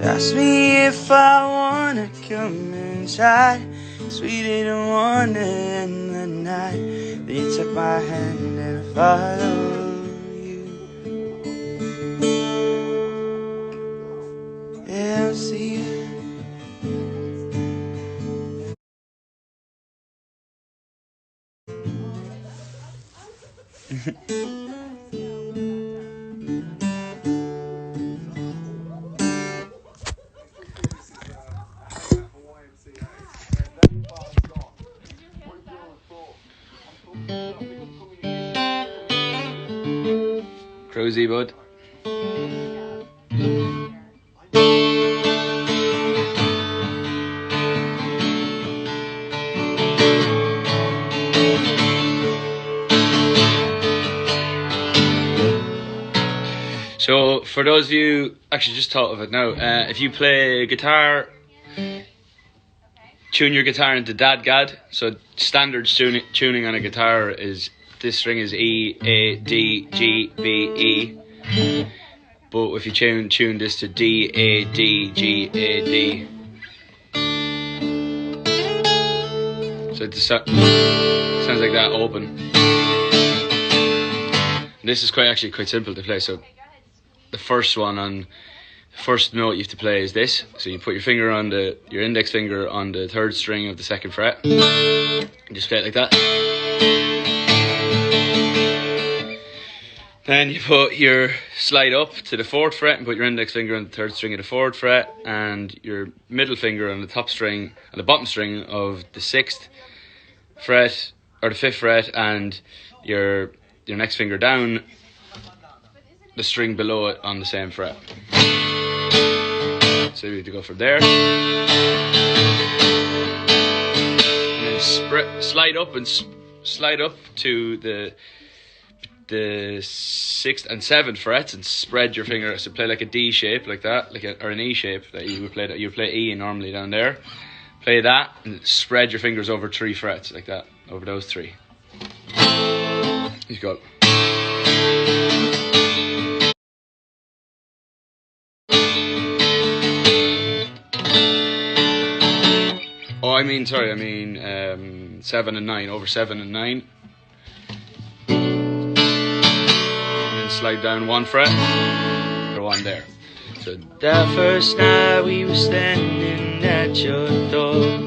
Ask me if I wanna come inside. Sweet in the morning and the night. Then you took my hand and I follow you. Yeah, I'll see you. Cruisy, bud. So, for those of you, actually just thought of it now, if you play guitar, tune your guitar into dad-gad. So standard tuning on a guitar is, this string is E, A, D, G, B, E. But if you tune this to D, A, D, G, A, D. So it sounds like that open. And this is actually quite simple to play. So the first one on the first note you have to play is this. So you put your finger on your index finger on the third string of the second fret, and just play it like that. Then you put your slide up to the fourth fret and put your index finger on the third string of the fourth fret, and your middle finger on the top string, on the bottom string of the sixth fret or the fifth fret, and your next finger down the string below it on the same fret. So you have to go from there, and then slide up to the sixth and seventh frets, and spread your finger. So play like a D shape, like that, or an E shape that you would play. That you play E normally down there. Play that and spread your fingers over 3 frets like that, over those 3. You go. Oh, I mean 7 and 9, over 7 and 9. And then slide down 1 fret, or 1 there. So that first night we were standing at your door,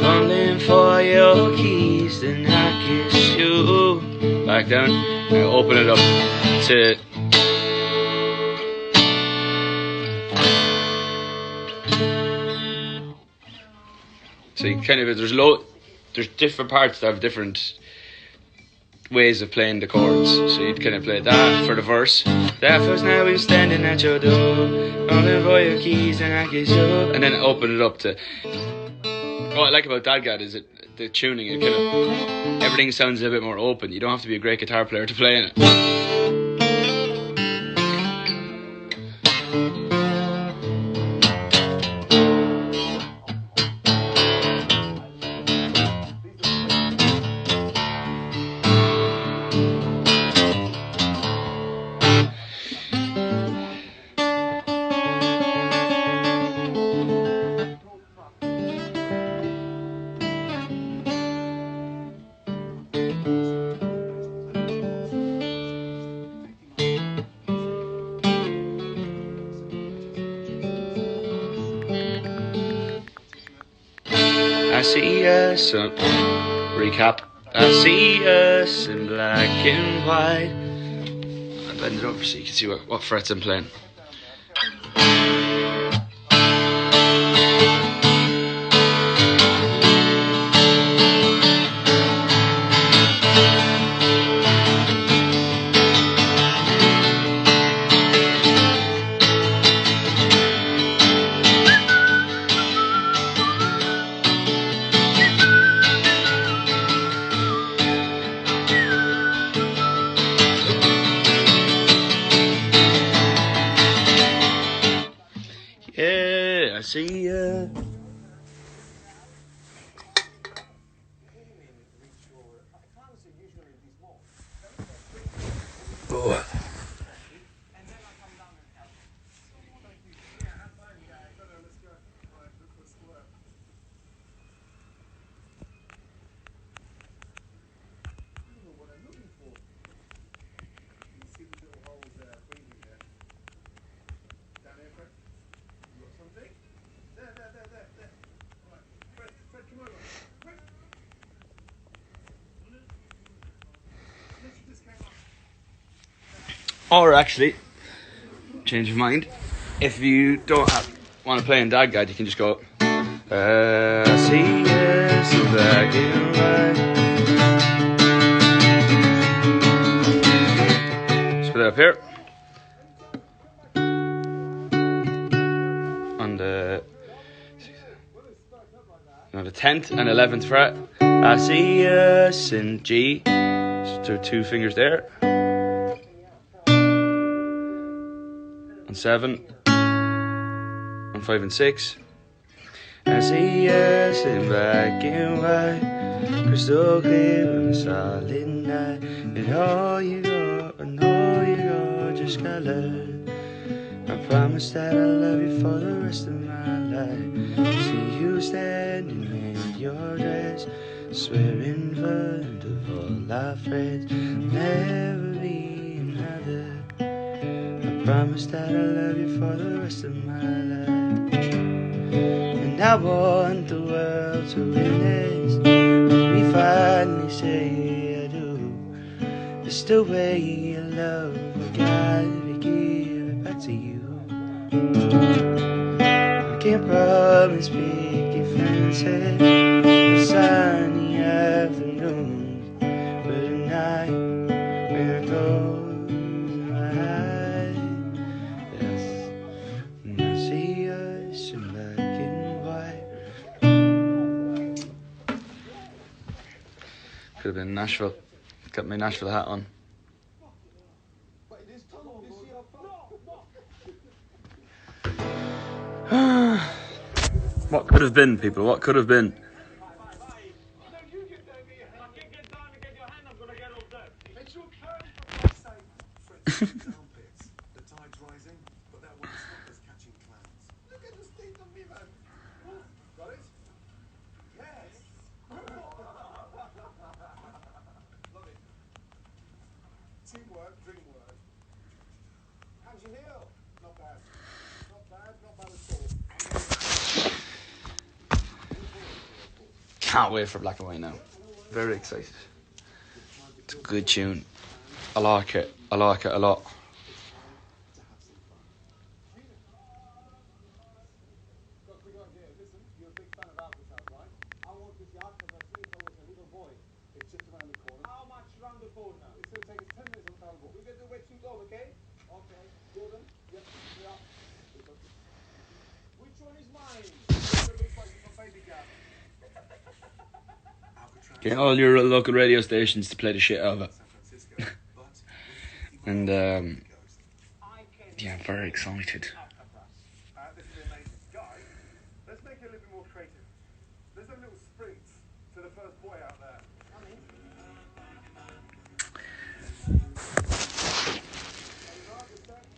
fumbling for your keys, then I kiss you. Back down, and open it up to. So you kind of, there's different parts that have different ways of playing the chords. So you'd kind of play that for the verse. That first night we were standing at your door, rolling for your keys and I kiss you. And then open it up to. What I like about dad-gad is the tuning. It kind of, everything sounds a bit more open. You don't have to be a great guitar player to play in it. I see us, recap, I see us in black and white. I bend it over so you can see what frets I'm playing. Yeah, I see ya. Oh. Or actually, change of mind. If you don't want to play in Dad Guide, you can just go. I see us in black and white. Just put it up here. On the 10th and 11th fret. I see us in G. So 2 fingers there. On 7. On 5 and 6. I see us in black and white, crystal clear on a solid night. And all you got, and all you got, just color. I promise that I'll love you for the rest of my life. See you standing in your dress, swearing front of all our friends, never be another. I promise that I'll love you for the rest of my life. And I want the world to witness we finally say I do. It's the way you love, I gotta give it back to you. I can't promise picket fences, a sunny afternoon, but at night when I close my eyes, yes, and I see us in black and white. Could have been Nashville. Got my Nashville hat on. What could have been, people? What could have been? Teamwork, dream work. How's your heel? Not bad. Not bad at all. Can't wait for Black and White now. Very excited. It's a good tune. I like it. I like it a lot. Listen, you're a big fan of Alcatraz, right? I want this yard because I see it always a little boy. It's just around the corner. How much around the corner? It's going to take us 10 minutes on Town Walk. We're going to do way too low, okay? Okay. Jordan? Yep. Yeah. Which one is mine? Get all your local radio stations to play the shit out of it. And yeah, I'm very excited. This is amazing. Guys, let's make it a little bit more creative. Let's have a little sprint to the first boy out there.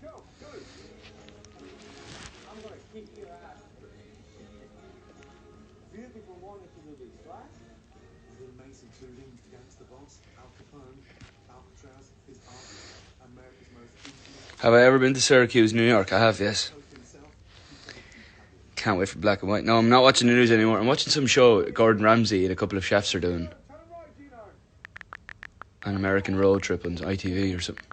Go, good. I'm going to kick your ass. Beautiful morning to do this, right? The amazing two linked against the boss, Al Capone, Alcatraz, his art, America's most intimate. Have I ever been to Syracuse, New York? I have, yes. Can't wait for Black and White. No, I'm not watching the news anymore. I'm watching some show Gordon Ramsay and a couple of chefs are doing. An American road trip on ITV or something.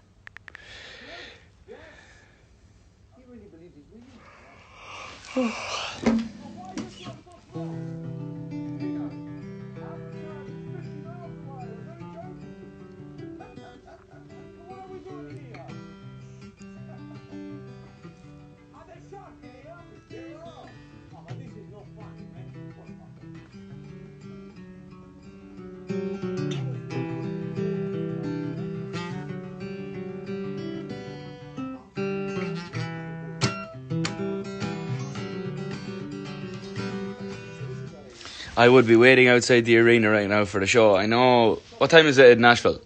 I would be waiting outside the arena right now for the show. I know. What time is it in Nashville?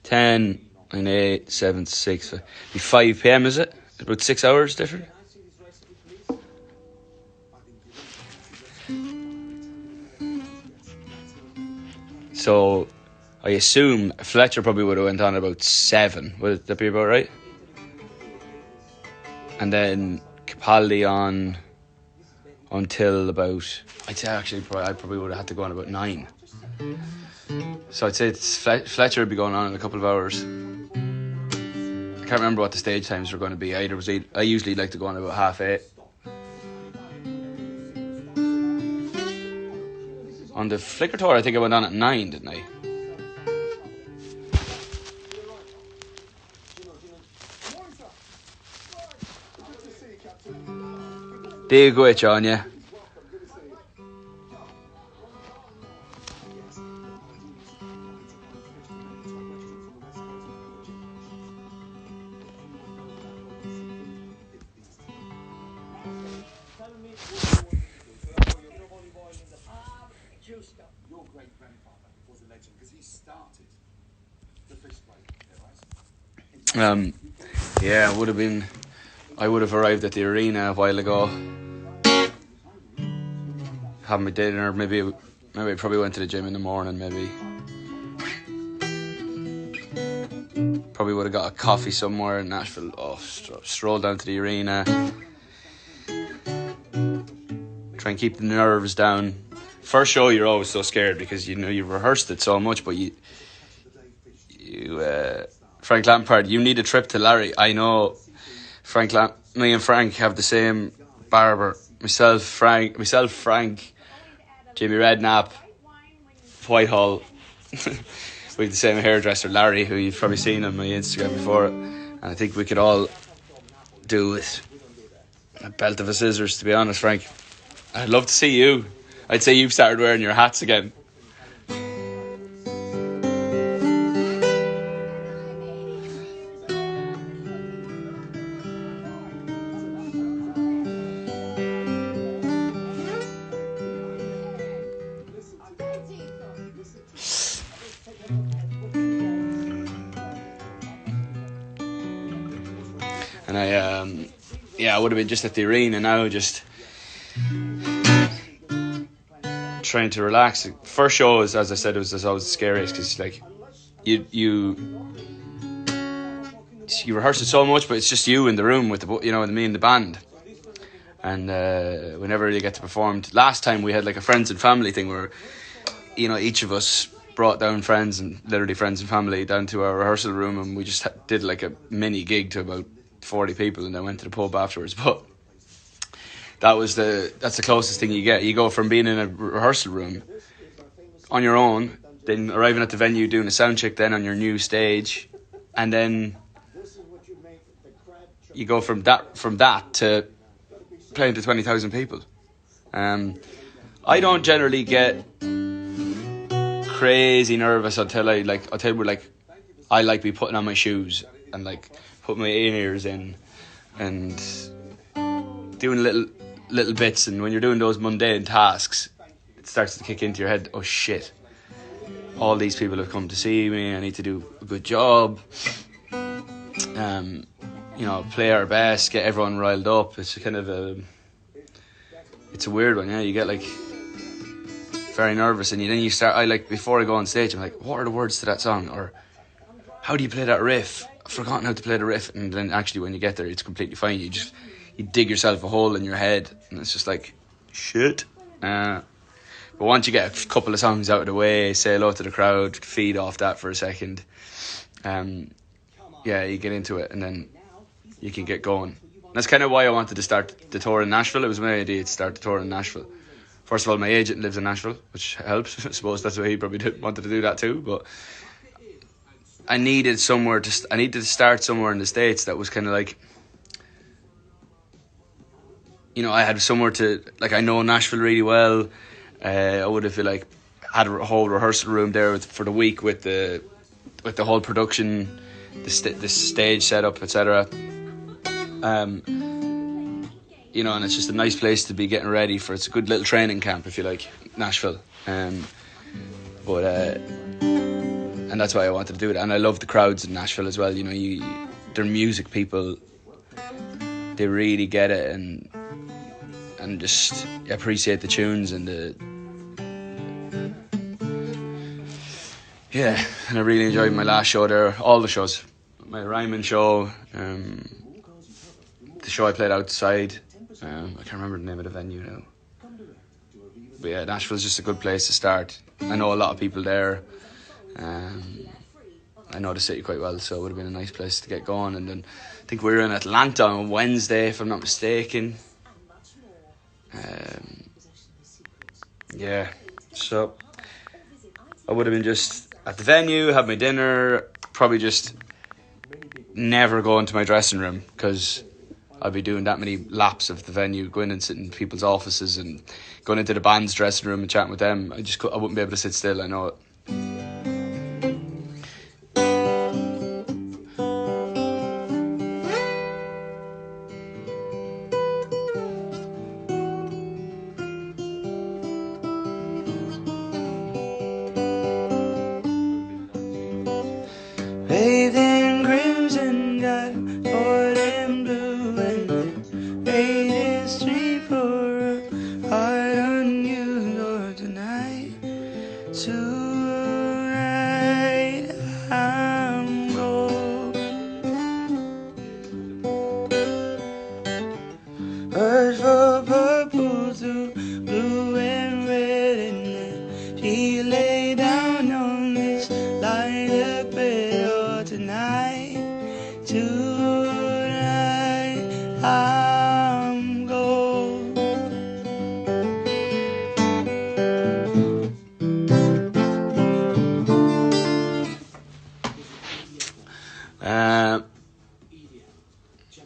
10, 9, 8, 7, 6. It'd be 5 p.m, is it? About 6 hours different? So, I assume Fletcher probably would have went on about 7. Would that be about right? And then Capaldi on until about, I'd say actually I probably would have had to go on about 9. So I'd say Fletcher would be going on in a couple of hours. I can't remember what the stage times were going to be. I usually like to go on about 8:30. On the Flickr tour, I think I went on at 9, didn't I? There you go, John, yeah. Your great grandfather was a legend because he started the fish play, right? Yeah, I would have arrived at the arena a while ago. Had my dinner, maybe I probably went to the gym in the morning, maybe. Probably would have got a coffee somewhere in Nashville. Oh, stroll down to the arena. Try and keep the nerves down. First show, you're always so scared because you know you've rehearsed it so much, but Frank Lampard, you need a trip to Larry. I know me and Frank have the same barber. Myself, Frank, Jimmy Redknapp, Whitehall. We have the same hairdresser, Larry, who you've probably seen on my Instagram before. And I think we could all do with a belt of a scissors, to be honest, Frank. I'd love to see you. I'd say you've started wearing your hats again. And I would have been just at the arena now, just trying to relax. First show, as I said, was always the scariest because like you rehearse it so much, but it's just you in the room with me and the band. And whenever you get to perform, last time we had like a friends and family thing where each of us brought down friends and family down to our rehearsal room, and we just did like a mini gig to about 40 people, and then went to the pub afterwards. But that's the closest thing you get. You go from being in a rehearsal room on your own, then arriving at the venue, doing a sound check, then on your new stage, and then you go from that to playing to 20,000 people. I don't generally get crazy nervous until I like be putting on my shoes and like put my in-ears in and doing little bits. And when you're doing those mundane tasks, it starts to kick into your head, oh shit, all these people have come to see me, I need to do a good job, play our best, get everyone riled up. It's kind of it's a weird one, yeah. You get like very nervous, and then you start, before I go on stage, I'm like, what are the words to that song, or how do you play that riff? I've forgotten how to play the riff. And then actually when you get there, it's completely fine. You dig yourself a hole in your head, and it's just like shit. But once you get a couple of songs out of the way, say hello to the crowd, feed off that for a second, you get into it, and then you can get going. And that's kind of why I wanted to start the tour in Nashville. It was my idea to start the tour in Nashville. First of all, my agent lives in Nashville, which helps. I suppose that's why he probably wanted to do that too. But I needed to start somewhere in the States that was kind of like, I had somewhere to, I know Nashville really well. I would have had a whole rehearsal room there for the week with the whole production, the stage setup, etc. And it's just a nice place to be getting ready for. It's a good little training camp, if you like, Nashville. And that's why I wanted to do it. And I love the crowds in Nashville as well. They're music people. They really get it and just appreciate the tunes and and I really enjoyed my last show there. All the shows, my Ryman show, the show I played outside. I can't remember the name of the venue now. But yeah, Nashville's just a good place to start. I know a lot of people there. I know the city quite well, so it would have been a nice place to get going. And then I think we were in Atlanta on Wednesday, if I'm not mistaken. Yeah, so I would have been just at the venue, had my dinner, probably just never go into my dressing room because I'd be doing that many laps of the venue, going and sitting in people's offices and going into the band's dressing room and chatting with them. I wouldn't be able to sit still, I know it. Bathed in crimson, got oil and blue, and made history for a heart unused. Or tonight, I'm going. Birds for purple through blue and red, and then she lay down on this lilac bed. Tonight, I'm going.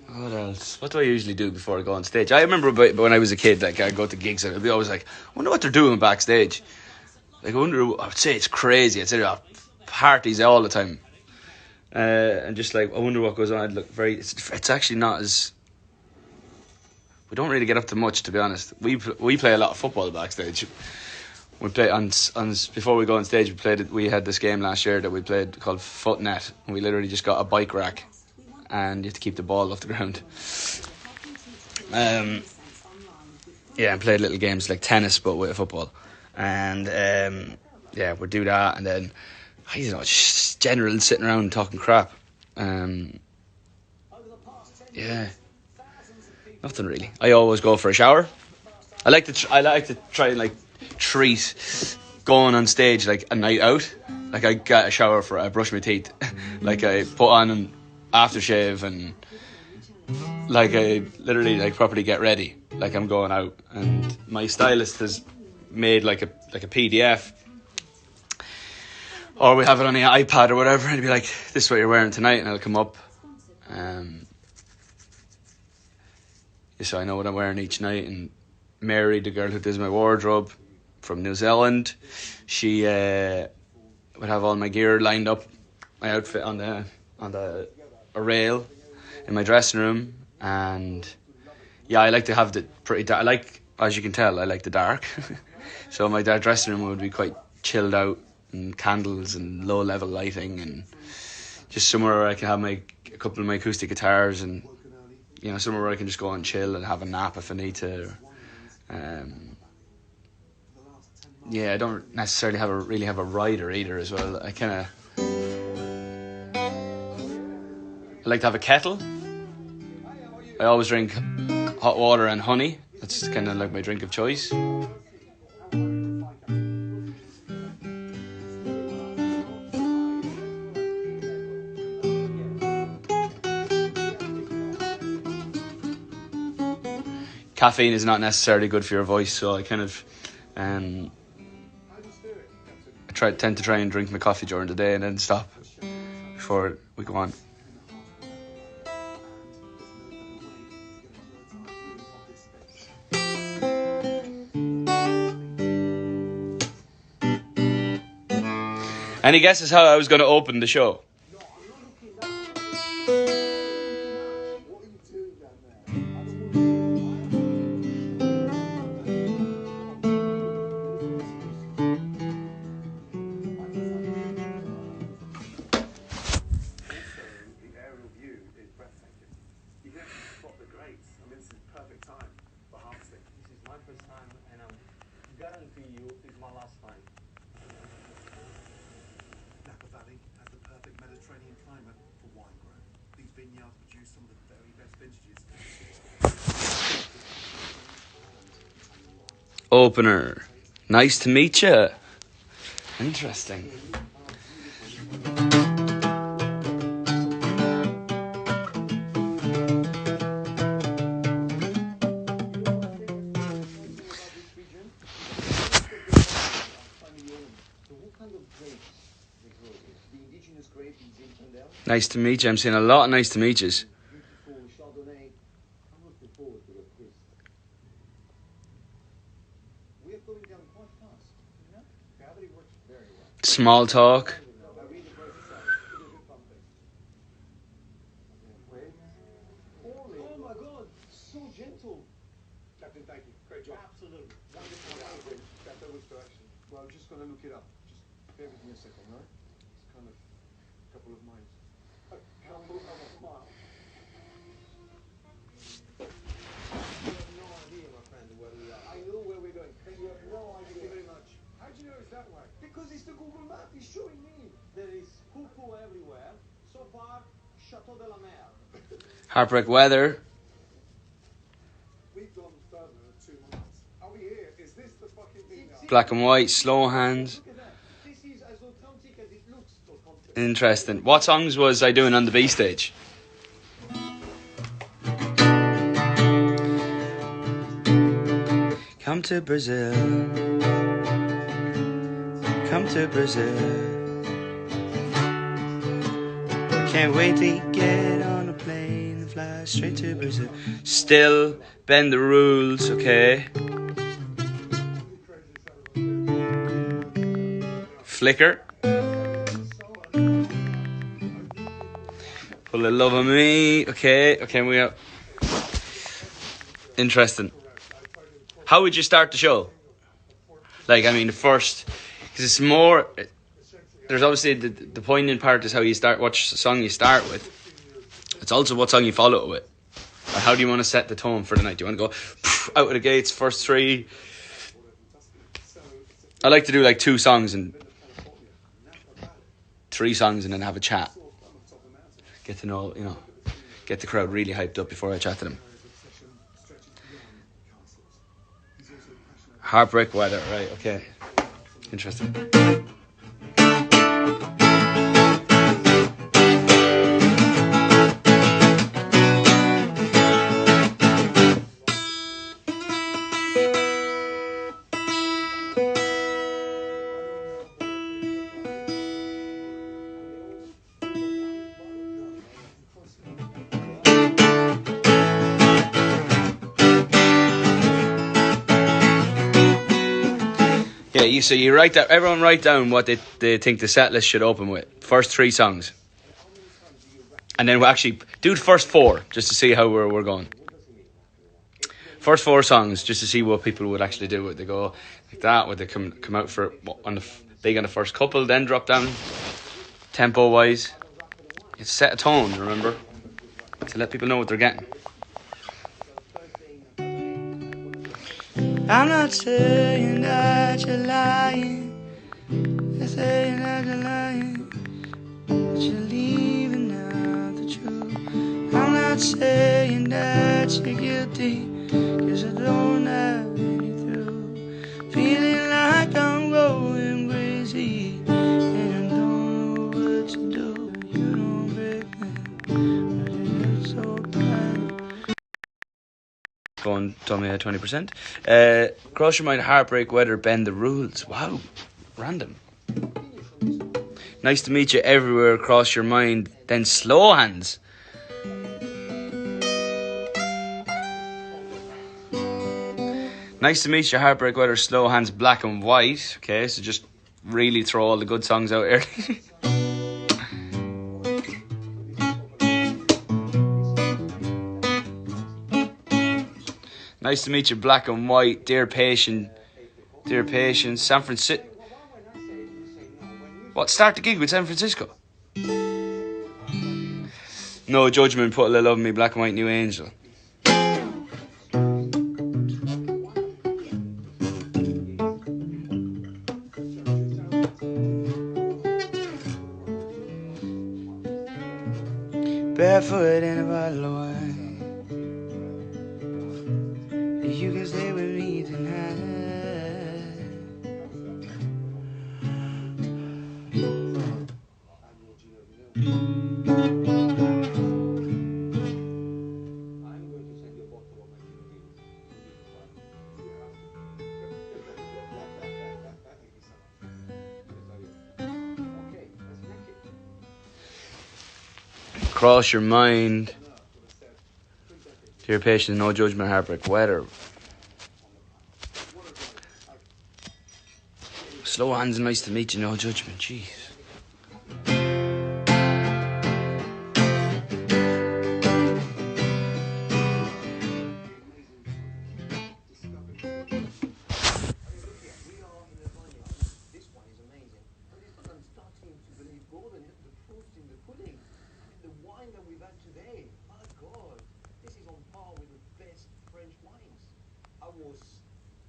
What else? What do I usually do before I go on stage? I remember when I was a kid, like I'd go to gigs and I'd be always like, I wonder what they're doing backstage. Like I would say it's crazy. I'd say there are parties all the time. And just like I wonder what goes on. I'd look it's actually not as, we don't really get up to much, to be honest. We play a lot of football backstage. We play on before we go on stage. We had this game last year that we played called Footnet, and we literally just got a bike rack, and you have to keep the ball off the ground. Yeah, and played little games like tennis but with football, and yeah, we'd do that, and then I don't know, just general sitting around talking crap. Yeah, nothing really. I always go for a shower. I like to try and like treat going on stage like a night out. Like I get a shower I brush my teeth, like I put on an aftershave, and like I literally like properly get ready, like I'm going out. And my stylist has made like a PDF, or we have it on the iPad or whatever, and it'd be like, this is what you're wearing tonight, and it'll come up. So I know what I'm wearing each night. And Mary, the girl who does my wardrobe from New Zealand, she would have all my gear lined up, my outfit on a rail in my dressing room. And yeah, I like to have the pretty dark. I like, as you can tell, I like the dark. So my dressing room would be quite chilled out, and candles and low level lighting, and just somewhere where I can have a couple of my acoustic guitars, and you know, somewhere where I can just go and chill and have a nap if I need to. Yeah, I don't necessarily really have a rider either as well. I like to have a kettle. I always drink hot water and honey. That's kind of like my drink of choice. Caffeine is not necessarily good for your voice, so I kind of tend to try and drink my coffee during the day and then stop before we go on. Any guesses how I was going to open the show? Opener. Nice to meet you. Interesting. Nice to meet you. I'm seeing a lot of nice to meet yous. Small talk. Oh my God, so gentle. Captain, thank you. Great job. Absolutely. Wonderful. That was direction. Well, I'm just going to look it up. Just bear with me a second, right? It's kind of a couple of miles. A couple of miles. You have no idea, my friend, where we are. I know where we're going. You have no idea. Thank you very much. How do you know it's that way? Because it's the Google map. It's showing me. There is poo-poo everywhere. So far, Chateau de la Mer. Heartbreak weather. We've gone further than 2 miles. Are we here? Is this the fucking thing now? Black and white. Slow hands. Look at that. This is as authentic as it looks for content. Interesting. What songs was I doing on the B stage? Come to Brazil. Come to Brazil. I can't wait to get on a plane and fly straight to Brazil. Still bend the rules, okay? Flicker. Put a little love on me. Okay, we are. Interesting. How would you start the show? Like, I mean, the first, because it's more. There's obviously the poignant part is how you start, what song you start with. It's also what song you follow it with. Or how do you want to set the tone for the night? Do you want to go out of the gates, first three? I like to do like 2 songs and 3 songs and then have a chat. Get to know, get the crowd really hyped up before I chat to them. Heartbreak weather, right, okay. Interesting. Yeah, so you write that. Everyone write down what they think the set list should open with. First 3 songs, and then we'll actually do the first 4 just to see how we're going. First 4 songs just to see what people would actually do. Would they go like that? Would they come out for big on the first couple, then drop down tempo wise? It's set a tone, remember, to let people know what they're getting. I'm not saying that you're lying. I'm saying that you're lying. But you're leaving out the truth. I'm not saying that you're guilty, 'cause I don't have any through. Feeling like I'm going crazy and I don't know what to do. You don't break me, but it hurts so bad. Going Tommy at 20%. Cross your mind, heartbreak, weather, bend the rules. Wow, random. Nice to meet you everywhere. Cross your mind, then slow hands. Nice to meet you, heartbreak, weather, slow hands, black and white. Okay, so just really throw all the good songs out early. Nice to meet you, black and white, dear patient, San Francisco. What, start the gig with San Francisco? No judgment, put a little love in me, black and white, new angel. Barefoot in a bottle of wine. You can stay with me tonight. Cross your mind. Dear patient, no judgment, heartbreak, weather. Slow hands, nice to meet you, no judgment, jeez.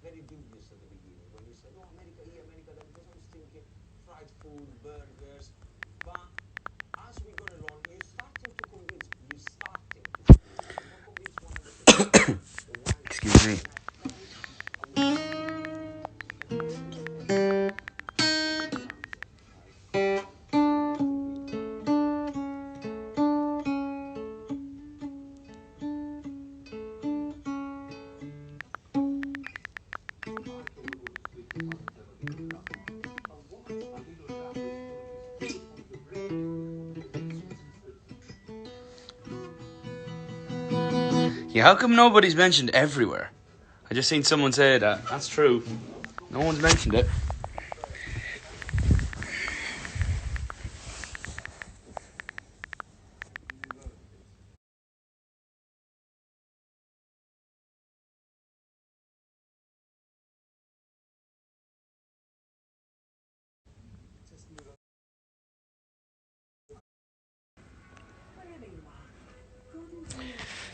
Very dubious at the beginning when you said, "Oh, America here, America there," because I was thinking fried food, burgers. But as we're going along, you're starting to convince. You're starting to convince. You're not convinced 100%. Excuse me. Yeah, how come nobody's mentioned everywhere? I just seen someone say that. That's true. No one's mentioned it.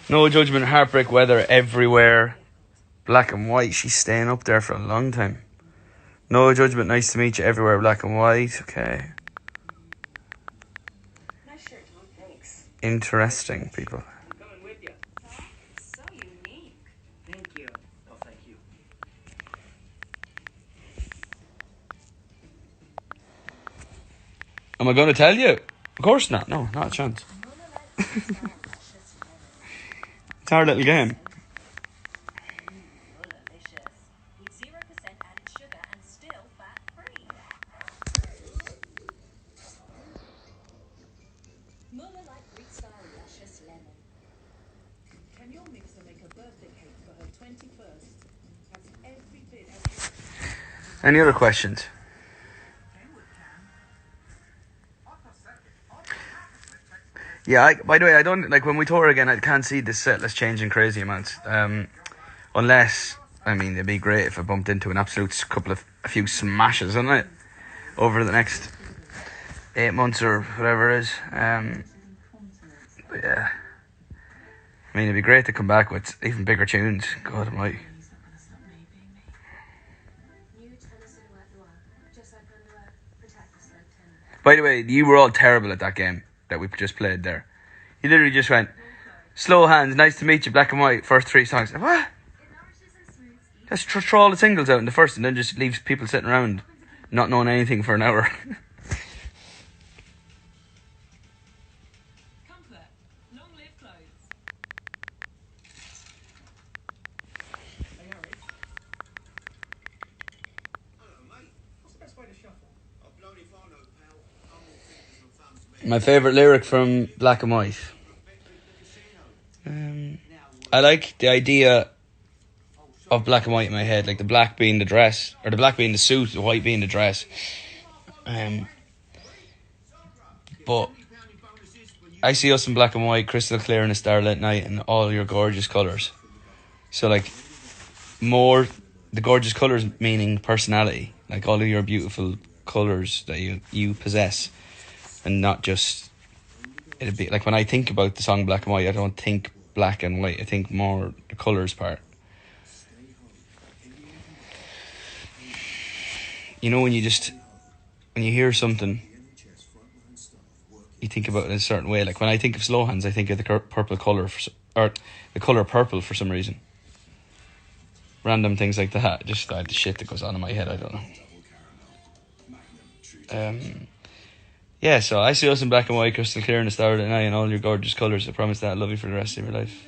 No judgment, heartbreak, weather, everywhere. Black and white. She's staying up there for a long time. No judgment, nice to meet you, everywhere. Black and white. Okay. Nice shirt, Tom. Thanks. Interesting, people. I'm coming with you. So unique. Thank you. Oh, thank you. Am I going to tell you? Of course not. No, not a chance. It's our little game. Delicious. With 0% added sugar and still fat-free. Muller Light Greek style luscious lemon. Can your mixer make a birthday cake for her 21st? That's every bit as Any other questions? Yeah, by the way, I don't, like, when we tour again, I can't see this set list changing crazy amounts. Unless, I mean, it'd be great if I bumped into an absolute a few smashes, isn't it? Over the next 8 months or whatever it is. But yeah. I mean, it'd be great to come back with even bigger tunes. God almighty. By the way, you were all terrible at that game that we just played there. You literally just went, slow hands, nice to meet you, black and white, first 3 songs. What? Just throw all the singles out in the first and then just leaves people sitting around not knowing anything for an hour. comfort. Long live clothes. Hey, Harry. Hello, mate. What's the best way to shuffle? I bloody if I know, pal. I'm more fingers and thumbs to me. My favourite lyric from Black and White. I like the idea of black and white in my head, like the black being the dress, or the black being the suit, the white being the dress. But I see us in black and white, crystal clear in a starlit night, and all your gorgeous colours. So like, more the gorgeous colours meaning personality, like all of your beautiful colours that you possess, and not just, it'd be like when I think about the song Black and White, I don't think black and white, I think more the colours part. You know, when you hear something, you think about it in a certain way. Like when I think of Slow Hands, I think of the purple colour, or the colour purple for some reason. Random things like that. Just the shit that goes on in my head, I don't know. Yeah, so I see us in black and white, crystal clear in the starlit night, and all your gorgeous colours. I promise that I'll love you for the rest of your life.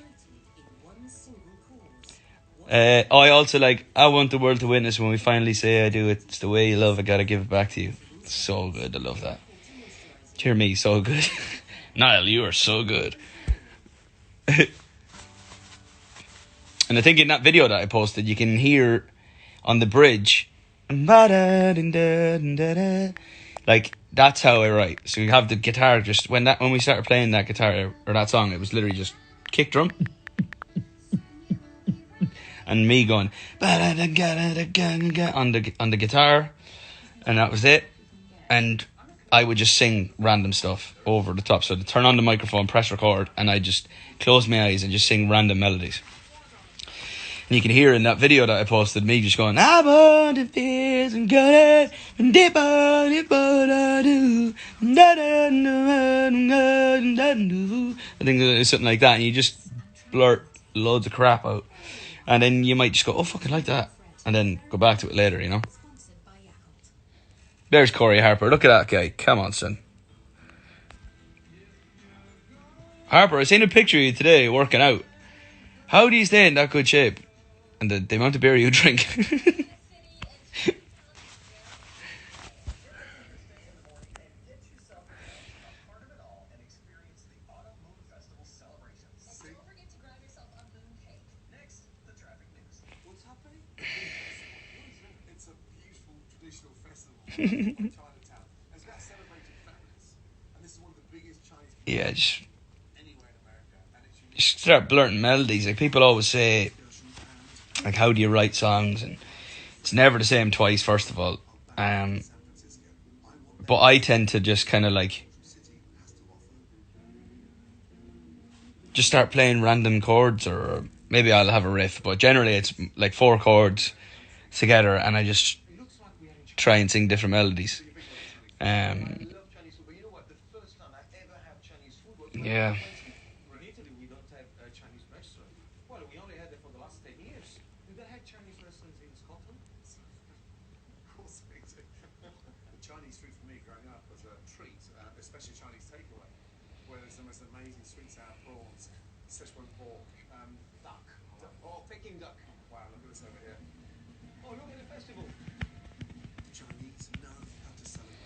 I also like, I want the world to witness when we finally say I do it. It's the way you love, I gotta give it back to you. It's so good, I love that. Hear me, so good. Niall, you are so good. And I think in that video that I posted, you can hear on the bridge, like that's how I write. So you have the guitar just when we started playing that guitar or that song, it was literally just kick drum and me going on the guitar, and that was it. And I would just sing random stuff over the top. So to turn on the microphone, press record, and I just close my eyes and just sing random melodies. And you can hear in that video that I posted me just going, I want to feel some good and deep on it, but I do. I think it's something like that, and you just blurt loads of crap out. And then you might just go, oh, fucking like that. And then go back to it later, you know. There's Corey Harper. Look at that guy. Come on, son. Harper, I seen a picture of you today working out. How do you stay in that good shape? And the amount of beer you drink. What's happening? It's a beautiful traditional festival in Chinatown. It's about celebrating families. And this is one of the biggest Chinese Yeah, just anywhere in America. And it's unique. just start blurting melodies. Like people always say, like, how do you write songs? And it's never the same twice, first of all. But I tend to just kind of like just start playing random chords, or maybe I'll have a riff. But generally, it's like 4 chords together, and I just try and sing different melodies. I love Chinese food, but you know what? The first time I ever had Chinese food was when Yeah. in Italy. We don't have a Chinese restaurant. Well, we only had it for the last 10 years. Do they have Chinese restaurants in Scotland? Of course they do. The Chinese food for me growing up was a treat, especially Chinese takeaway, where there's the most amazing sweet sour prawns, Szechuan pork, duck, or Peking duck. Wow, look at this over here. Oh, look at the festival. The Chinese know how to celebrate.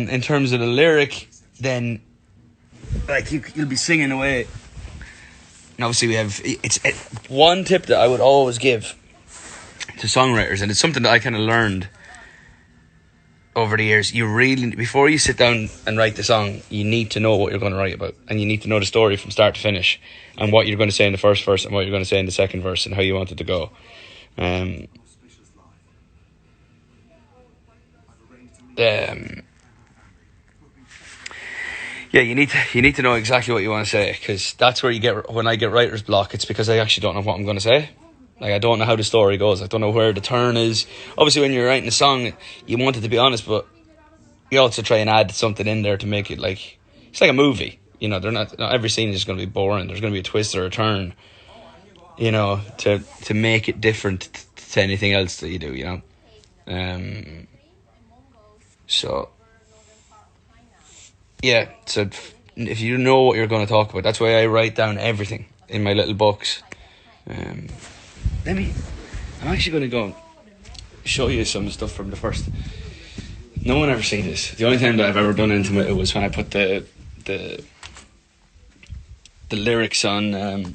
In terms of the lyric, then like you'll be singing away. And obviously we have one tip that I would always give to songwriters, and it's something that I kind of learned over the years. You really, before you sit down and write the song, you need to know what you're going to write about, and you need to know the story from start to finish, and what you're going to say in the first verse and what you're going to say in the second verse, and how you want it to go. Yeah, you need to know exactly what you want to say, because that's where you get, when I get writer's block, it's because I actually don't know what I'm going to say. Like, I don't know how the story goes. I don't know where the turn is. Obviously, when you're writing a song, you want it to be honest, but you also try and add something in there to make it like, it's like a movie. You know, not every scene is going to be boring. There's going to be a twist or a turn, you know, to make it different to anything else that you do, you know. So yeah, so if you know what you're going to talk about, that's why I write down everything in my little books. I'm actually going to go and show you some stuff from the first. No one ever seen this. The only time that I've ever done anything with it was when I put the lyrics on.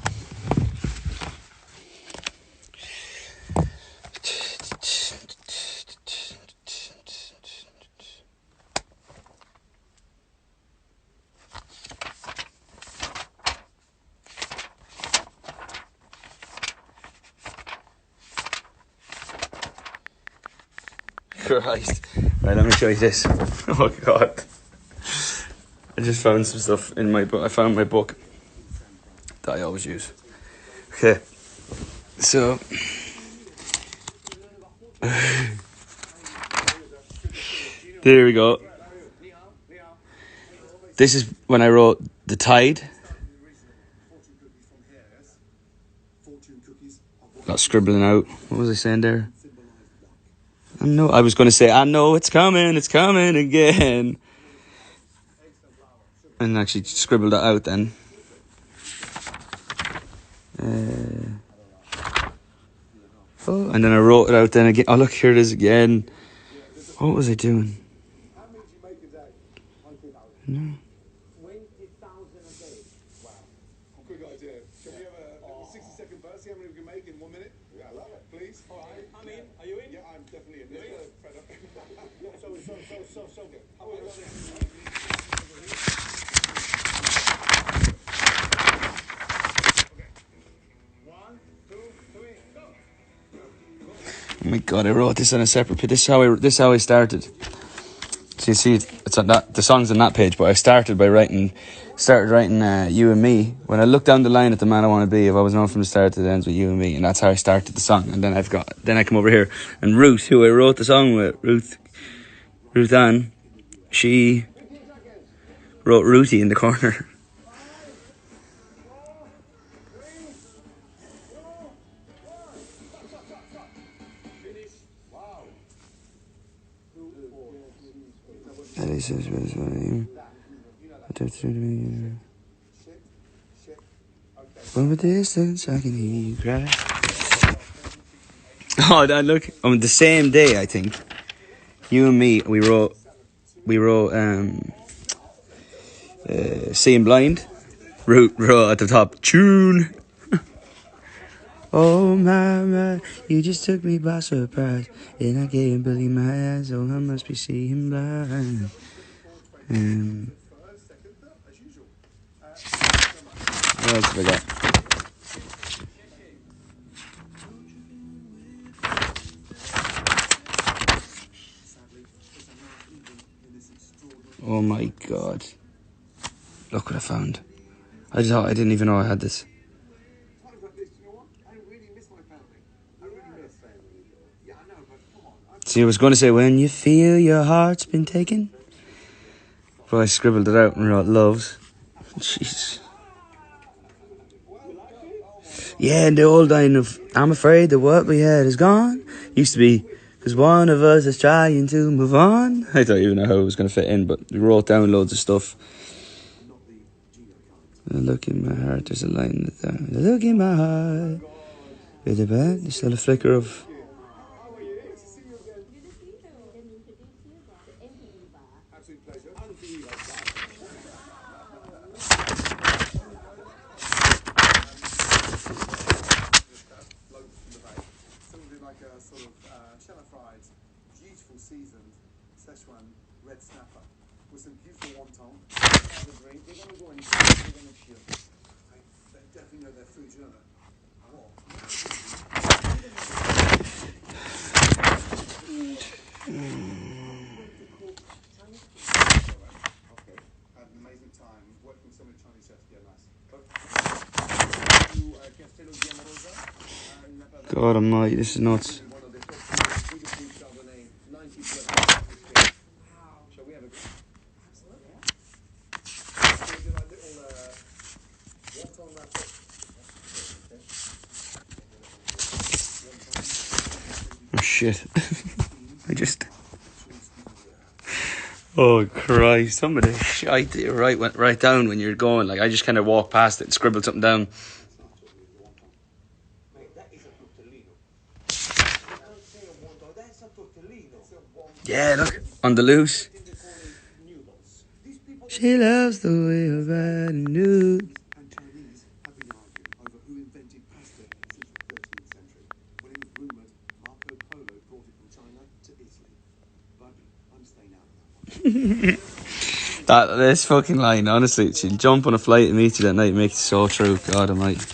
Christ. Right, let me show you this. Oh god. I just found some stuff in my book. I found my book that I always use. Okay. So there we go. This is when I wrote The Tide. Got scribbling out. What was I saying there? I was going to say, I know it's coming again. And actually scribbled that out then. And then I wrote it out then again. Oh, look, here it is again. What was I doing? No. second verse. See how many we can make in 1 minute. Yeah, I love it. Please. All right. I'm in. Are you in? Yeah, I'm definitely in. Fed up. So good. Oh, I love it. Oh my god, I wrote this on a separate page. This is how I started. So you see, it's on that, the song's on that page, but I started writing You and Me. When I look down the line at the man I want to be, I've always known from the start that it ends with You and Me, and that's how I started the song. And then I come over here, and Ruth, who I wrote the song with, Ruth Ann, she wrote Ruthie in the corner. From a distance, I can hear you cry. Oh, that look! On the same day, I think You and Me, we wrote Seeing Blind. Wrote at the top tune. Oh my, you just took me by surprise, and I can't believe my eyes. Oh, I must be seeing blind. What else have I got? Oh my god. Look what I found. I didn't even know I had this. See, I was going to say, when you feel your heart's been taken. But I scribbled it out and wrote loves. Jeez. Yeah, and the old line of, I'm afraid that what we had is gone. Used to be, because one of us is trying to move on. I don't even know how it was going to fit in, but we wrote down loads of stuff. Look in my heart, there's a line that look in my heart. There's still a flicker of. Beautiful seasoned Szechuan red snapper with some beautiful wonton. They're going to go and they're going to chill. They definitely know their food, you know that. Okay, had an amazing time working with so many Chinese chefs. Yeah, nice. God almighty, this is nuts. Oh shit. Oh Christ, some of the shite that you went right down when you're going. Like, I just kind of walked past it and scribbled something down. Yeah, look, on the loose. She loves the way of riding nude. And Chinese have been arguing over who invented pasta since the 13th century, when it was rumoured Marco Polo brought it from China to Italy. But I'm staying out of that one. This fucking line, honestly, she'll jump on a flight and meet you that night, makes it so true. God almighty.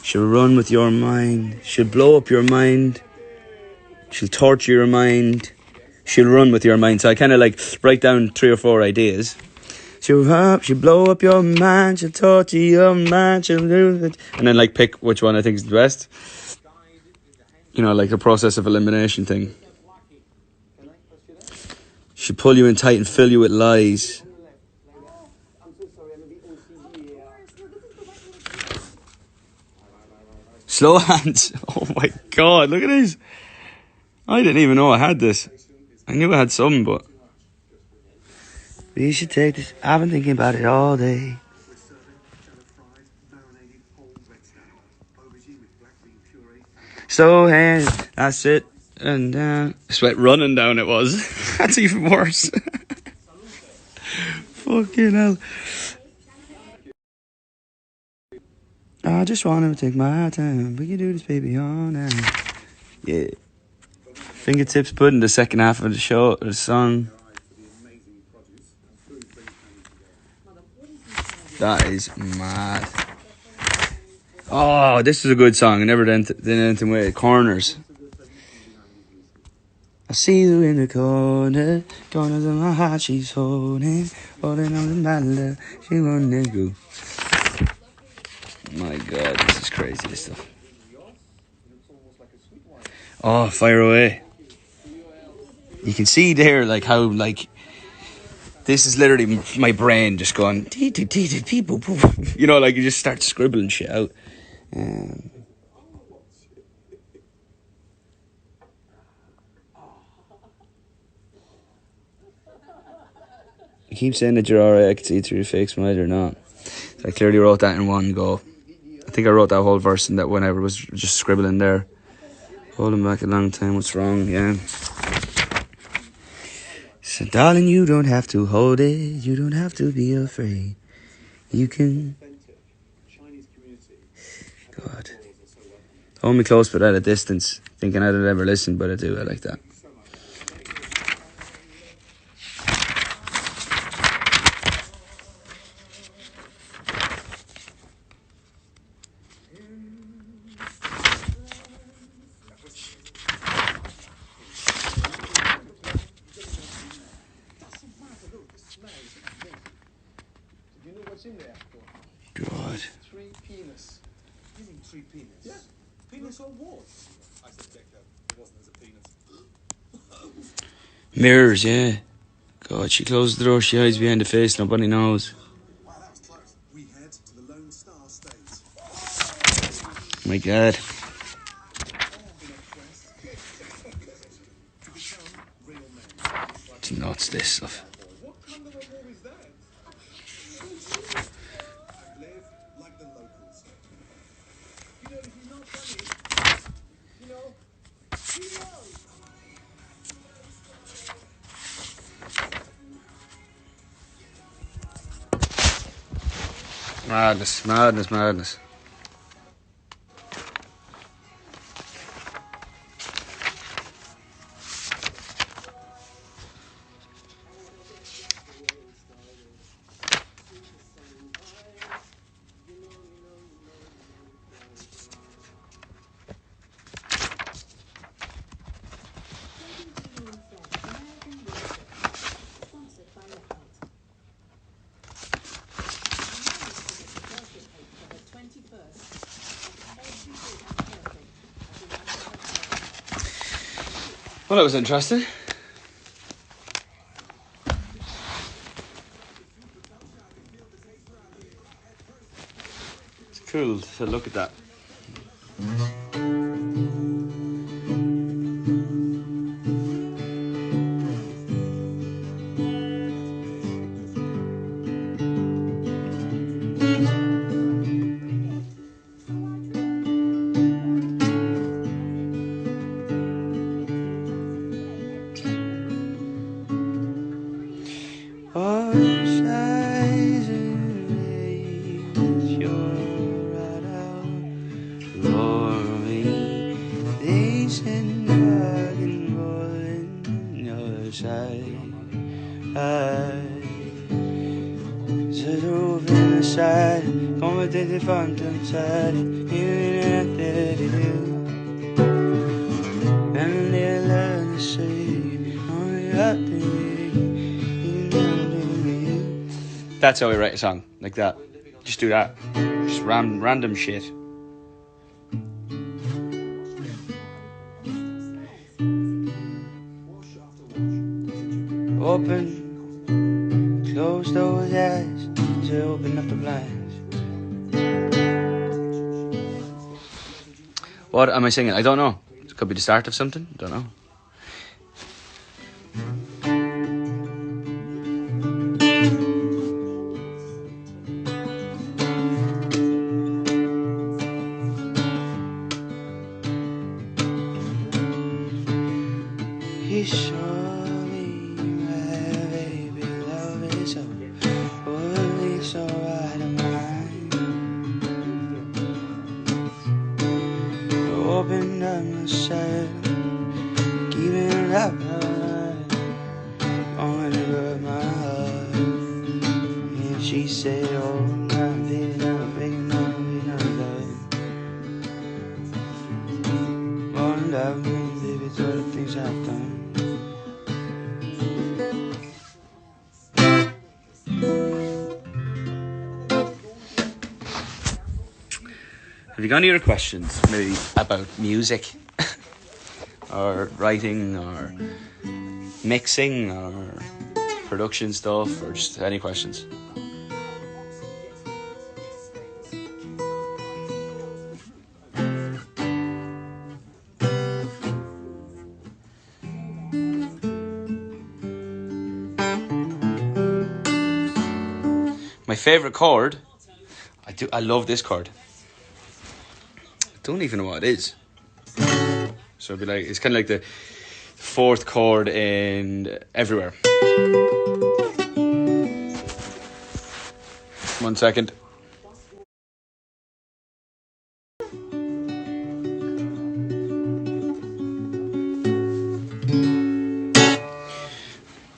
She'll run with your mind. She'll blow up your mind. She'll torture your mind. She'll run with your mind. So I kind of like write down 3 or 4 ideas. She'll blow up your mind. She'll torture your mind. She'll do it. And then like pick which one I think is the best. You know, like a process of elimination thing. She'll pull you in tight and fill you with lies. Slow hands. Oh my god, look at this. I didn't even know I had this. I knew I had some, but we should take this. I've been thinking about it all day. So hands, that's it. And sweat running down it was. That's even worse. Fucking hell. I just want to take my time. We can do this, baby, all night. Yeah. Fingertips pudding, the second half of the show, the song. That is mad. Oh, this is a good song. I never did anything with it. Corners. I see you in the corners of my heart she's holding on to my love. She won't let go. My God, this is crazy, this stuff. Oh, fire away. You can see there, like, how, like, this is literally my brain just going, you know, like, you just start scribbling shit out. You keep saying that you're alright, I can see through your fake smile or not. So I clearly wrote that in one go. I think I wrote that whole verse in that when I was just scribbling there. Holding back a long time, what's wrong? Yeah. So darling, you don't have to hold it. You don't have to be afraid. You can... God. Hold me close but at a distance. Thinking I'd never listen, but I do. I like that. Do you know what's in there? God. 3 penis. You mean 3 penis? Yeah. Penis on what? I suspect that it wasn't as a penis. Mirrors, yeah. God, she closes the door, she hides behind the face, nobody knows. Wow, that was close. We head to the Lone Star State. My God. In a quest to become real men. It's nuts, this stuff. What kind of a war is that? And live like the locals. You know, this is not funny. You know, he knows. Madness, madness, madness. Well, that was interesting. It's cool to look at that. That's how we write a song, like that. Just do that. Just random shit. Open, close those eyes, to open up the blinds. What am I singing? I don't know. It could be the start of something. Don't know. opened up my side, keeping it up, going to rub my heart. And she said, oh, not big enough, big enough, big enough, love. More love, baby, it's all the things I've done. Have you got any other questions, maybe about music, or writing, or mixing, or production stuff, or just any questions? My favourite chord, I love this chord. Don't even know what it is. So it'd be like, it's kind of like the fourth chord in Everywhere. 1 second.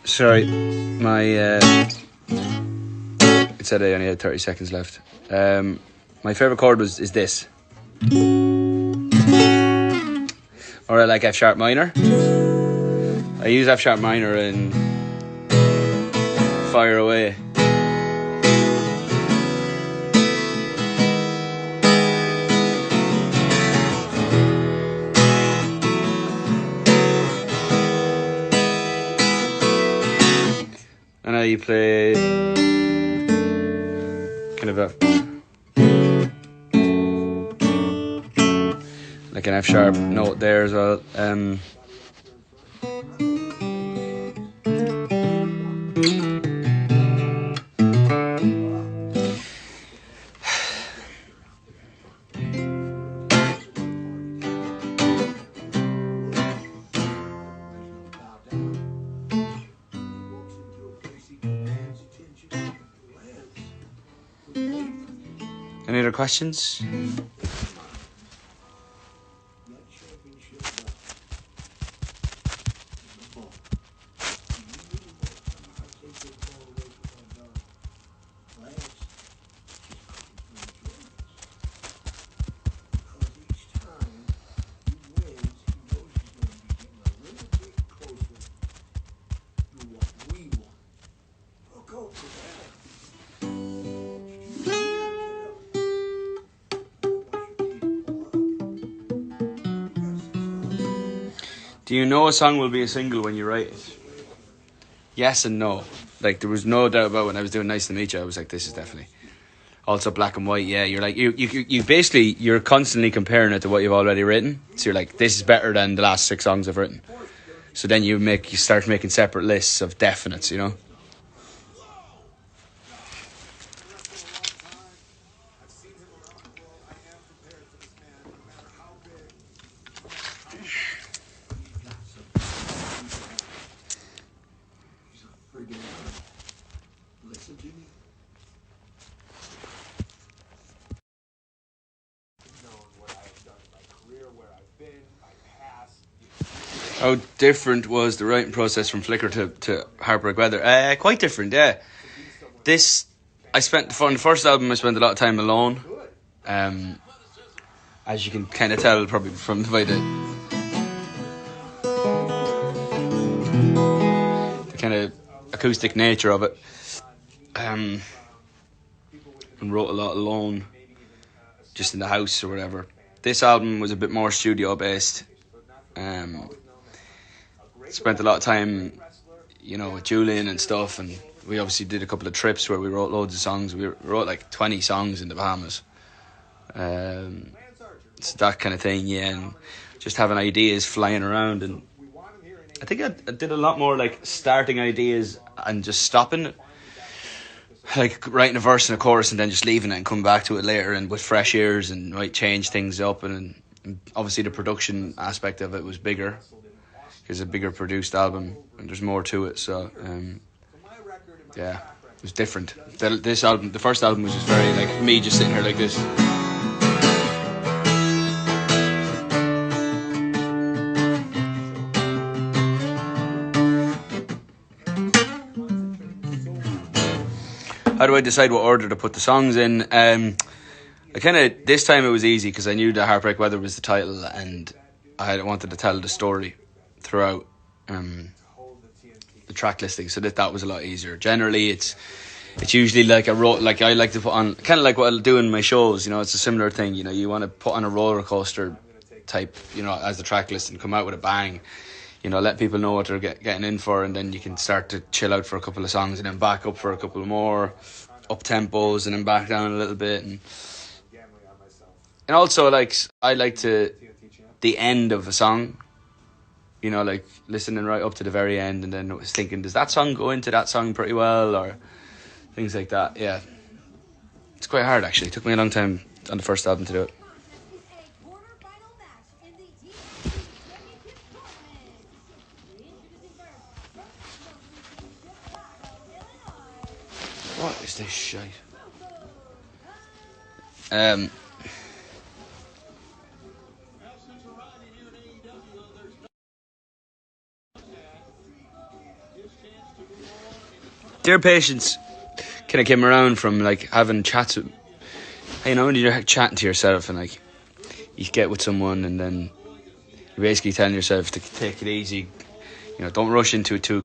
Sorry, my it said I only had 30 seconds left. My favourite chord is this. Or I like F sharp minor. I use F sharp minor and Fire Away. And now you play kind of a like an F sharp note there as well. Any other questions? Do you know a song will be a single when you write it? Yes and no. Like, there was no doubt about when I was doing Nice to Meet You, I was like, this is definitely. Also Black and White, yeah, you're like, you basically, you're constantly comparing it to what you've already written. So you're like, this is better than the last 6 songs I've written. So then you start making separate lists of definites, you know? How different was the writing process from Flicker to Heartbreak Weather? Quite different, yeah. This, on the first album I spent a lot of time alone. As you can kind of tell probably from the way the kind of acoustic nature of it. And wrote a lot alone, just in the house or whatever. This album was a bit more studio based. Spent a lot of time, with Julian and stuff, and we obviously did a couple of trips where we wrote loads of songs. We wrote like 20 songs in the Bahamas. It's that kind of thing, yeah, and just having ideas flying around. And I think I did a lot more like starting ideas and just stopping, like writing a verse and a chorus and then just leaving it and coming back to it later and with fresh ears and might change things up. And obviously the production aspect of it was bigger. It's a bigger produced album and there's more to it, so yeah, it was different. This album, the first album, was just very like me just sitting here like this. How do I decide what order to put the songs in? I kind of, this time it was easy because I knew that Heartbreak Weather was the title, and I wanted to tell the story throughout the track listing, so that was a lot easier. Generally, it's usually like like I like to put on, kind of like what I'll do in my shows. You know, it's a similar thing. You know, you want to put on a roller coaster type, you know, as the track list and come out with a bang. You know, let people know what they're getting in for, and then you can start to chill out for a couple of songs, and then back up for a couple more up tempos, and then back down a little bit, and also like I like to the end of a song. You know, like listening right up to the very end, and then I was thinking, does that song go into that song pretty well, or things like that. Yeah, it's quite hard actually. It took me a long time on the first album to do it. What is this shite? Dear Patience kind of came around from like having chats with, you know, when you're chatting to yourself and like you get with someone and then you're basically telling yourself to take it easy, you know, don't rush into it too.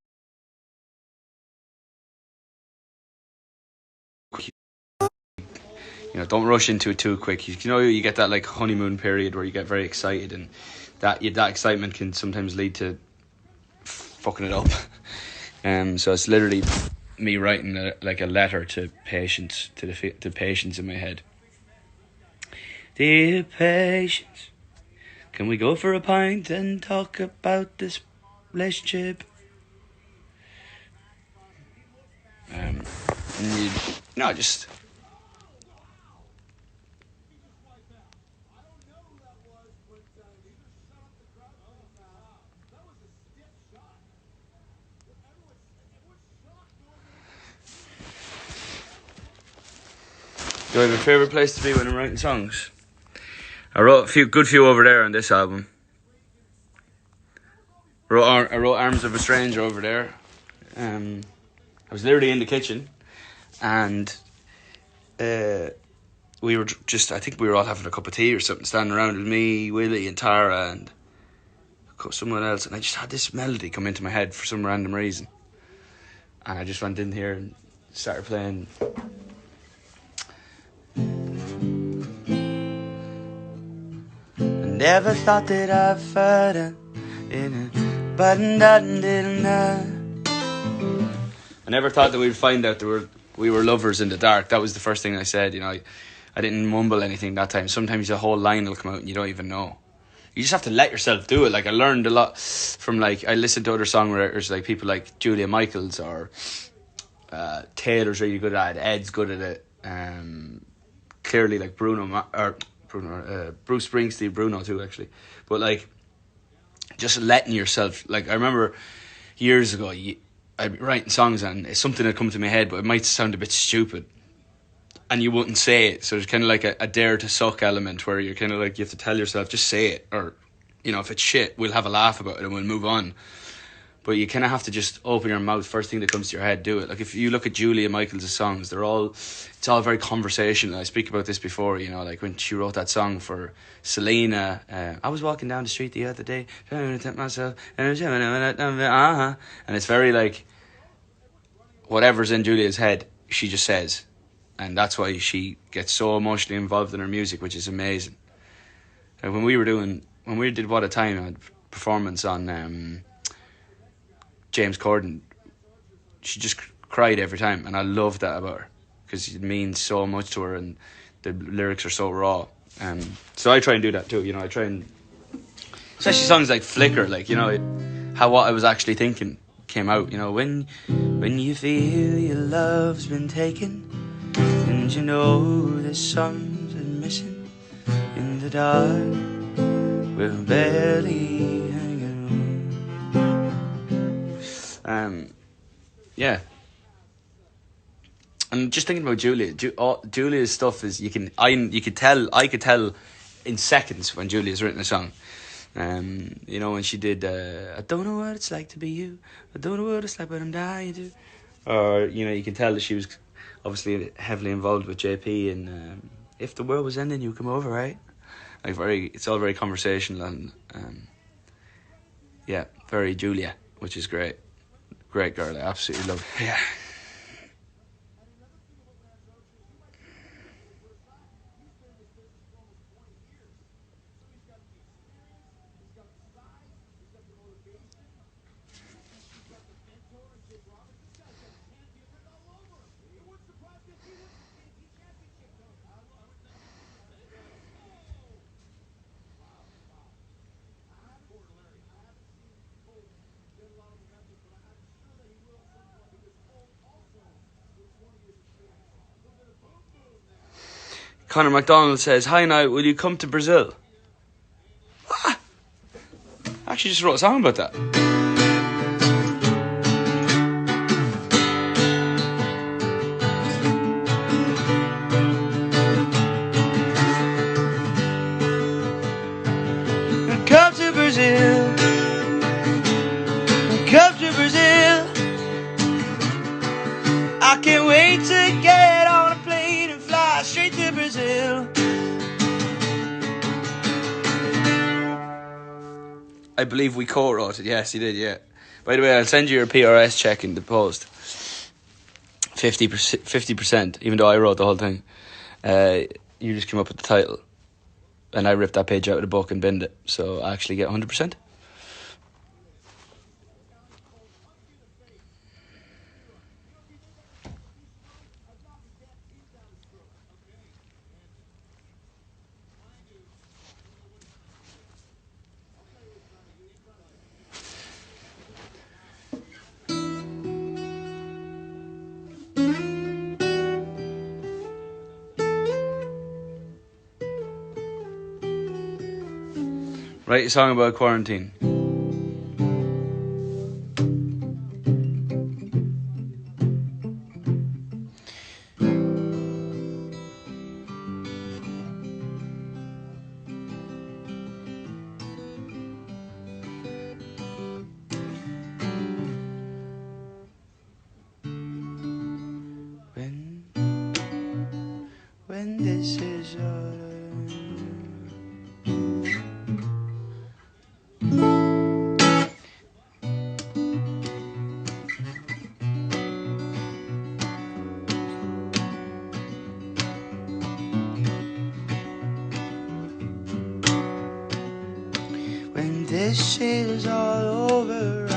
You know, don't rush into it too quick. You know, you get that like honeymoon period where you get very excited, and that excitement can sometimes lead to fucking it up. So it's literally me writing a letter to Patience, to Patience in my head. Dear Patience, can we go for a pint and talk about this relationship? Just. Do I have a favourite place to be when I'm writing songs? I wrote a good few over there on this album. I wrote Arms of a Stranger over there. I was literally in the kitchen, and we were I think we were all having a cup of tea or something, standing around with me, Willie and Tara and someone else, and I just had this melody come into my head for some random reason, and I just went in here and started playing. I never thought that I'd find it in a button didn't I never thought that we'd find out we were lovers in the dark. That was the first thing I said. You know, I didn't mumble anything that time. Sometimes the whole line will come out and you don't even know. You just have to let yourself do it. Like, I learned a lot from, like, I listened to other songwriters, like people like Julia Michaels, or Taylor's really good at it, Ed's good at it. Clearly, like Bruce Springsteen, Bruno too, actually. But like, just letting yourself. Like, I remember years ago, I'd be writing songs and something had come to my head, but it might sound a bit stupid, and you wouldn't say it. So there's kind of like a dare to suck element where you're kind of like, you have to tell yourself, just say it, or, you know, if it's shit, we'll have a laugh about it and we'll move on. But you kind of have to just open your mouth. First thing that comes to your head, do it. Like, if you look at Julia Michaels' songs, it's all very conversational. I speak about this before, you know, like when she wrote that song for Selena. I was walking down the street the other day, trying to tempt myself, and it's very like, whatever's in Julia's head, she just says. And that's why she gets so emotionally involved in her music, which is amazing. Like when we did What a Time, a performance on James Corden, she just cried every time, and I love that about her because it means so much to her, and the lyrics are so raw. So I try and do that too. You know, I try and, especially songs like Flicker, like, you know, what I was actually thinking came out. You know, when you feel your love's been taken, and you know there's something missing in the dark, we're barely hanging on. Yeah. And just thinking about Julia, Julia's stuff is, I could tell in seconds when Julia's written a song. You know, when she did I don't know what it's like to be you, I don't know what it's like, but I'm dying to. Or, you know, you can tell that she was obviously heavily involved with JP, and if the world was ending, you come over, right? Like it's all very conversational and yeah, very Julia, which is great. Great girl, I absolutely love her. Yeah. Connor McDonald says, "Hi Niall, will you come to Brazil?" Ah, I actually just wrote a song about that. Come to Brazil. Come to Brazil. I can't wait to get on a plane and fly straight to Brazil. I believe we co-wrote it. Yes, you did, yeah. By the way, I'll send you your PRS check in the post. 50%, even though I wrote the whole thing. You just came up with the title. And I ripped that page out of the book and binned it. So I actually get 100%. Write a song about quarantine. When this is all when this is all over.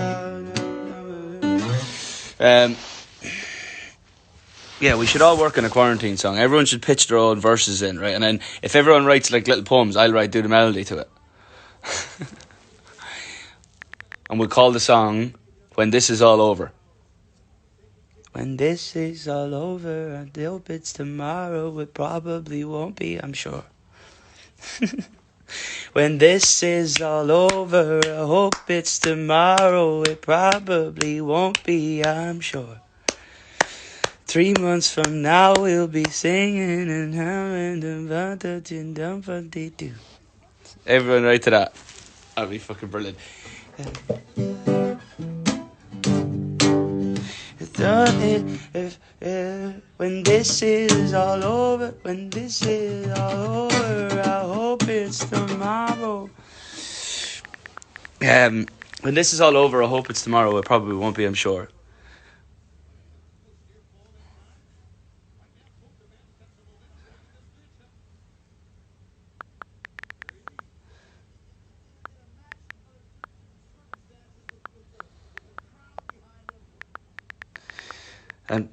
Yeah, we should all work on a quarantine song. Everyone should pitch their own verses in, right? And then if everyone writes like little poems, I'll do the melody to it. And we'll call the song When This Is All Over. When this is all over, I hope it's tomorrow. It probably won't be, I'm sure. When this is all over, I hope it's tomorrow. It probably won't be, I'm sure. 3 months from now, we'll be singing and humming. Everyone write to that. That'd be fucking brilliant. When this is all over, when this is all over, I hope it's tomorrow. When this is all over, I hope it's tomorrow. It probably won't be, I'm sure. And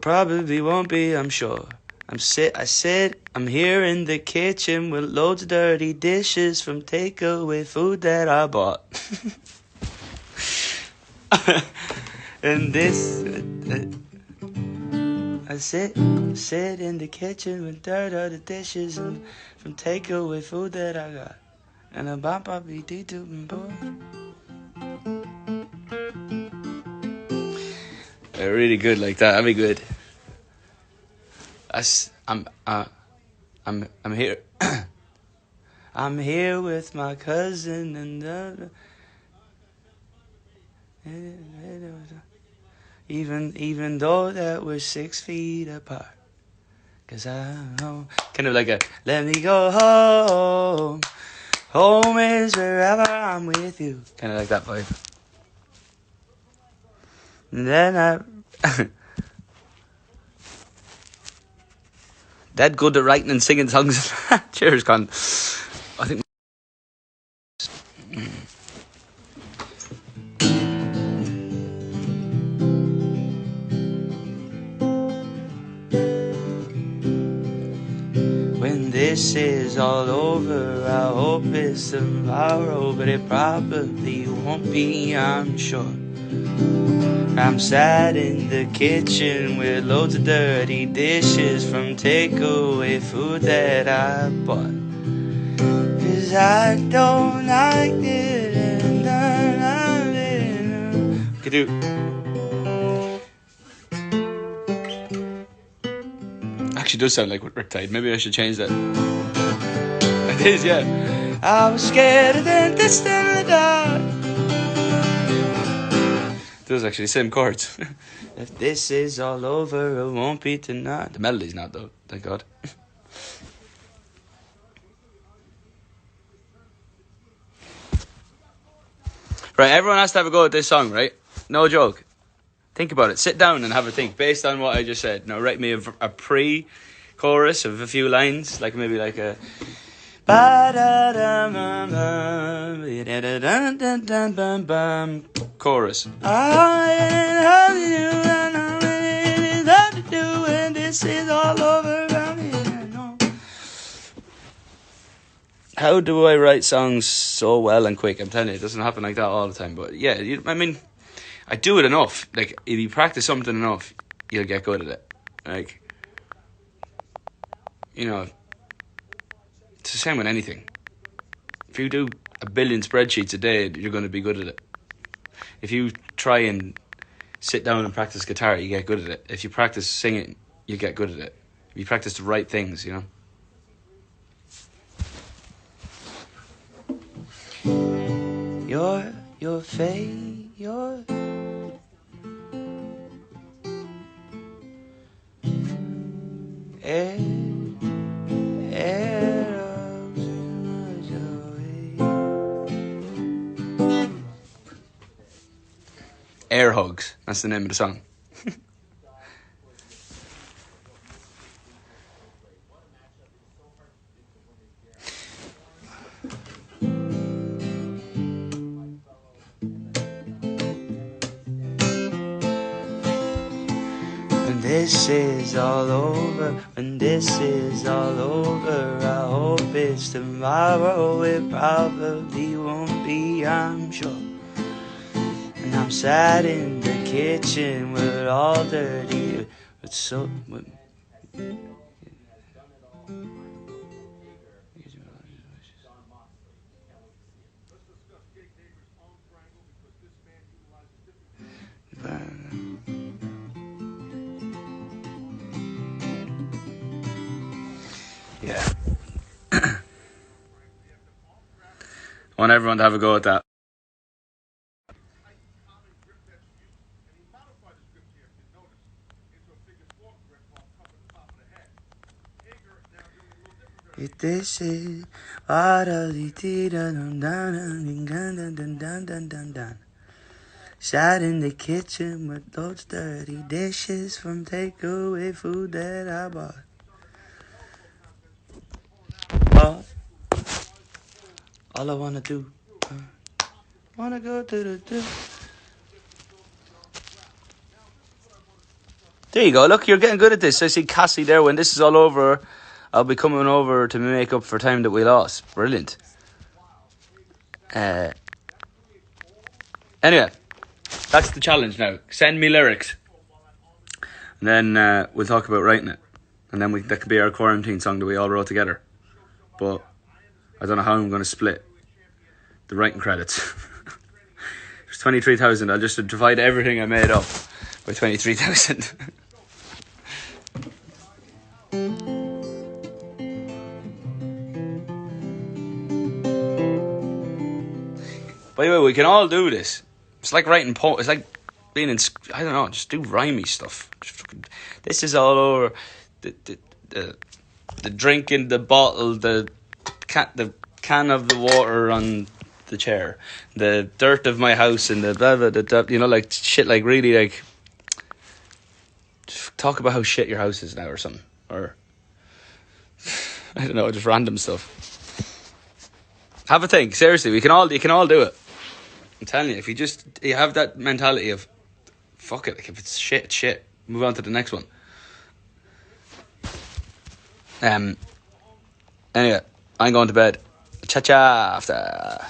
probably won't be, I'm sure. I'm here in the kitchen with loads of dirty dishes from takeaway food that I bought. And this, I sit in the kitchen with dirt on the dishes and from takeaway food that I got. And I'm probably really good like that. That'd be good. I'm here. I'm here with my cousin and even though that we're 6 feet apart. Cause I know, kind of like a, let me go home. Home is wherever I'm with you. Kind of like that vibe. And then Dead good at writing and singing songs. Cheers, Con. I think. When this is all over, I hope it's tomorrow, but it probably won't be, I'm sure. I'm sat in the kitchen with loads of dirty dishes from takeaway food that I bought. Cause I don't like it and I could do. Actually does sound like Riptide. Maybe I should change that. It is, yeah. I was scared of the distant dark. Those actually same chords. If this is all over, it won't be tonight. The melody's not though, thank God. Right, everyone has to have a go at this song, right? No joke. Think about it. Sit down and have a think based on what I just said. Now write me a pre-chorus of a few lines, like maybe like a chorus. This is all over. How do I write songs so well and quick? I'm telling you, it doesn't happen like that all the time. But yeah, I mean, I do it enough. Like, if you practice something enough, you'll get good at it. Like, you know, it's the same with anything. If you do a billion spreadsheets a day, you're going to be good at it. If you try and sit down and practice guitar, you get good at it. If you practice singing, you get good at it. If you practice the right things, you know. Your fate, your air Air Hugs, that's the name of the song. When this is all over, when this is all over, I hope it's tomorrow. It probably won't be, I'm sure. And I'm sat in the kitchen with all dirty, with so. Yeah. I want everyone to have a go at that. If this is sat in the kitchen with those dirty dishes from takeaway food that I bought. All I wanna do, wanna go to the do. There you go. Look, you're getting good at this. I see Cassie there. When this is all over, I'll be coming over to make up for time that we lost. Brilliant. Anyway, that's the challenge now. Send me lyrics. And then we'll talk about writing it. And then that could be our quarantine song that we all wrote together. But I don't know how I'm going to split the writing credits. There's 23,000. I'll just divide everything I made up by 23,000. By the way, we can all do this. It's like writing it's like I don't know, just do rhymey stuff. This is all over the drink in the bottle, the can of the water on the chair, the dirt of my house, and the blah blah blah, you know, like shit, like really, like talk about how shit your house is now or something, or I don't know, just random stuff. Have a think, seriously. You can all do it. I'm telling you, if you have that mentality of fuck it, like if it's shit, it's shit. Move on to the next one. Anyway, I'm going to bed. Cha cha after.